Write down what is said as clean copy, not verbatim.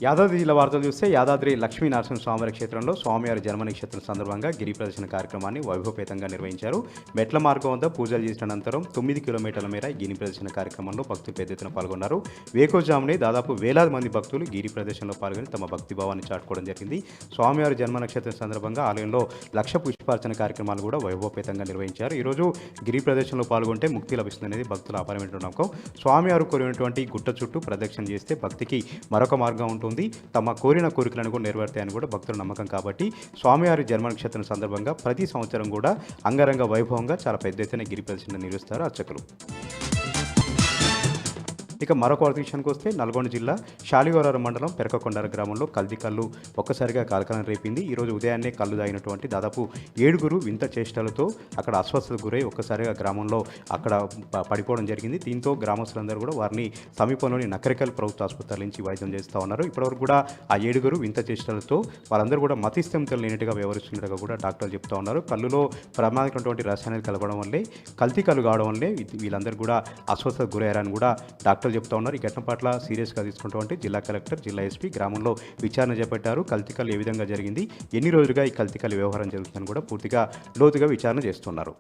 యాదాద్రి జిల్లా వార్తలు చూస్తే యాదాద్రి లక్ష్మీ నరసింహస్వామి క్షేత్రంలో స్వామివారి జన్మ నక్షత్రం సందర్భంగా గిరి ప్రదర్శన కార్యక్రమాన్ని వైభవపేతంగా నిర్వహించారు. మెట్ల మార్గం వద్ద పూజలు చేసిన అనంతరం 9 కిలోమీటర్ల మేర గిరి ప్రదర్శన కార్యక్రమంలో భక్తులు పెద్ద ఎత్తున పాల్గొన్నారు. వేకోజామునే దాదాపు వేలాది మంది భక్తులు గిరి ప్రదర్శనలో పాల్గొని తమ భక్తిభావాన్ని చాటుకోవడం జరిగింది. స్వామివారి జన్మ నక్షత్రం సందర్భంగా ఆలయంలో లక్ష పుష్పార్చన కార్యక్రమాలు కూడా వైభవపేతంగా నిర్వహించారు. ఈరోజు గిరి ప్రదర్శనలో పాల్గొంటే ముక్తి లభిస్తుందనేది భక్తుల అపారమైన నమ్మకం. స్వామివారు కోరినటువంటి గుట్ట చుట్టూ ప్రదక్షిణ చేస్తే భక్తికి మరొక మార్గం ఉంటుంది. తమ కోరిన కోరికలను కూడా నెరవేర్తాయని కూడా భక్తుల నమ్మకం. కాబట్టి స్వామివారి జన్మ నక్షత్రం సందర్భంగా ప్రతి సంవత్సరం కూడా అంగరంగ వైభవంగా చాలా పెద్ద ఎత్తున గిరి ప్రదర్శన నిర్వహిస్తారు అర్చకులు. ఇక మరొక వార్త విషయానికి వస్తే నల్గొండ జిల్లా శాలిగోరారం మండలం పెరకకొండార గ్రామంలో కల్తీ కళ్ళు ఒక్కసారిగా కలకలం రేపింది. ఈరోజు ఉదయాన్నే కళ్ళు తాగినటువంటి దాదాపు 7 వింత చేష్టలతో అక్కడ అస్వస్థతకు గురై ఒక్కసారిగా గ్రామంలో అక్కడ పడిపోవడం జరిగింది. దీంతో గ్రామస్తులందరూ కూడా వారిని సమీపంలోని నకరికల్ ప్రభుత్వ ఆసుపత్రి నుంచి వైద్యం చేస్తూ ఉన్నారు. ఇప్పటివరకు కూడా ఆ 7 వింత చేష్టలతో వాళ్ళందరూ కూడా మతిస్థిమితం లేనట్టుగా వ్యవహరిస్తున్నట్టుగా కూడా డాక్టర్లు చెప్తూ ఉన్నారు. కళ్ళులో ప్రమాదకరమైనటువంటి రసాయనాలు కలపడం వల్లే కల్తీ కళ్ళు కావడం వల్లే వీళ్ళందరూ కూడా అస్వస్థతకు గురయ్యారని కూడా డాక్టర్ చెప్తా ఉన్నారు. ఈ ఘటన పట్ల సీరియస్గా తీసుకుంటామంటే జిల్లా కలెక్టర్, జిల్లా ఎస్పీ గ్రామంలో విచారణ చేపట్టారు. కల్తీకలు ఏ విధంగా జరిగింది, ఎన్ని రోజులుగా ఈ కల్తీకలు వ్యవహారం జరుగుతుందని కూడా పూర్తిగా లోతుగా విచారణ చేస్తున్నారు.